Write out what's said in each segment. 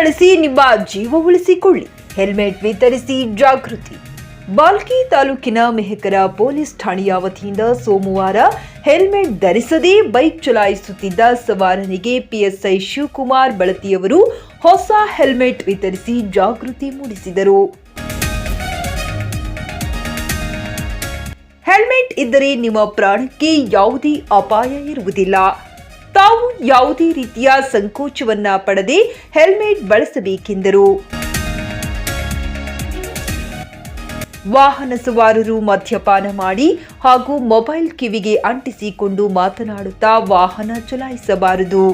ಬಳಸಿ ನಿಮ್ಮ ಜೀವ ಉಳಿಸಿಕೊಳ್ಳಿ. ಹೆಲ್ಮೆಟ್ ವಿತರಿಸಿ ಜಾಗೃತಿ. ಬಾಲ್ಕಿ ತಾಲೂಕಿನ ಮೆಹಕರ ಪೊಲೀಸ್ ಠಾಣೆಯ ವತಿಯಿಂದ ಸೋಮವಾರ ಹೆಲ್ಮೆಟ್ ಧರಿಸದೇ ಬೈಕ್ ಚಲಾಯಿಸುತ್ತಿದ್ದ ಸವಾರನಿಗೆ ಪಿಎಸ್ಐ ಶಿವಕುಮಾರ್ ಬಳತಿಯವರು ಹೊಸ ಹೆಲ್ಮೆಟ್ ವಿತರಿಸಿ ಜಾಗೃತಿ ಮೂಡಿಸಿದರು. ಹೆಲ್ಮೆಟ್ ಇದ್ದರೆ ನಿಮ್ಮ ಪ್ರಾಣಕ್ಕೆ ಯಾವುದೇ ಅಪಾಯ ಇರುವುದಿಲ್ಲ. ತಾವು ಯಾವುದೇ ರೀತಿಯ ಸಂಕೋಚವನ್ನ ಪಡದೆ ಹೆಲ್ಮೆಟ್ ಬಳಸಬೇಕೆಂದರು. ವಾಹನ ಸವಾರರು ಮದ್ಯಪಾನ ಮಾಡಿ ಹಾಗೂ ಮೊಬೈಲ್ ಕಿವಿಗೆ ಅಂಟಿಸಿಕೊಂಡು ಮಾತನಾಡುತ್ತಾ ವಾಹನ ಚಲಾಯಿಸಬಾರದು.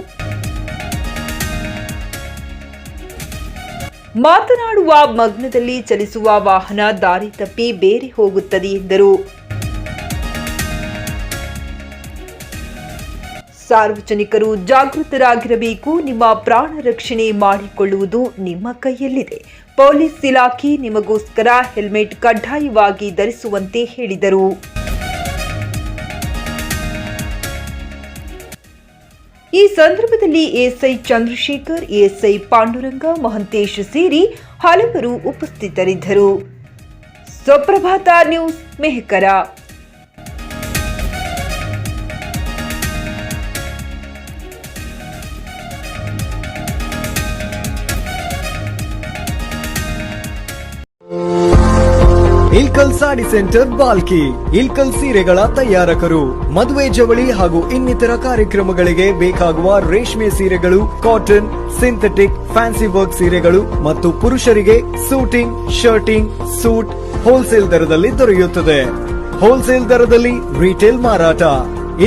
ಮಾತನಾಡುವ ಮಗ್ನದಲ್ಲಿ ಚಲಿಸುವ ವಾಹನ ದಾರಿ ತಪ್ಪಿ ಬೇರೆ ಹೋಗುತ್ತದೆ ಎಂದರು. ಸಾರ್ವಜನಿಕರು ಜಾಗೃತರಾಗಿರಬೇಕು. ನಿಮ್ಮ ಪ್ರಾಣ ರಕ್ಷಣೆ ಮಾಡಿಕೊಳ್ಳುವುದು ನಿಮ್ಮ ಕೈಯಲ್ಲಿದೆ. ಪೊಲೀಸ್ ಇಲಾಖೆ ನಿಮಗೋಸ್ಕರ ಹೆಲ್ಮೆಟ್ ಕಡ್ಡಾಯವಾಗಿ ಧರಿಸುವಂತೆ ಹೇಳಿದರು. ಈ ಸಂದರ್ಭದಲ್ಲಿ ಎಎಸ್ಐ ಚಂದ್ರಶೇಖರ್, ಎಎಸ್ಐ ಪಾಂಡುರಂಗ, ಮಹಂತೇಶ್ ಸೇರಿ ಹಲವರು ಉಪಸ್ಥಿತರಿದ್ದರು. ಸುಪ್ರಭಾತ ನ್ಯೂಸ್, ಮೆಹಕರ. ಇಲ್ಕಲ್ ಸಾಡಿ ಸೆಂಟರ್ ಬಾಲ್ಕಿ. ಇಲ್ಕಲ್ ಸೀರೆಗಳ ತಯಾರಕರು. ಮದುವೆ, ಜವಳಿ ಹಾಗೂ ಇನ್ನಿತರ ಕಾರ್ಯಕ್ರಮಗಳಿಗೆ ಬೇಕಾಗುವ ರೇಷ್ಮೆ ಸೀರೆಗಳು, ಕಾಟನ್, ಸಿಂಥೆಟಿಕ್, ಫ್ಯಾನ್ಸಿ ವರ್ಕ್ ಸೀರೆಗಳು ಮತ್ತು ಪುರುಷರಿಗೆ ಸೂಟಿಂಗ್, ಶರ್ಟಿಂಗ್, ಸೂಟ್ ಹೋಲ್ಸೇಲ್ ದರದಲ್ಲಿ ದೊರೆಯುತ್ತದೆ. ಹೋಲ್ಸೇಲ್ ದರದಲ್ಲಿ ರಿಟೇಲ್ ಮಾರಾಟ.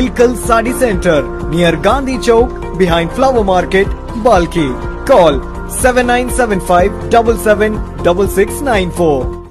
Ilkal sari centre near Gandhi Chowk, behind flower market, Balki. Call 7975776694.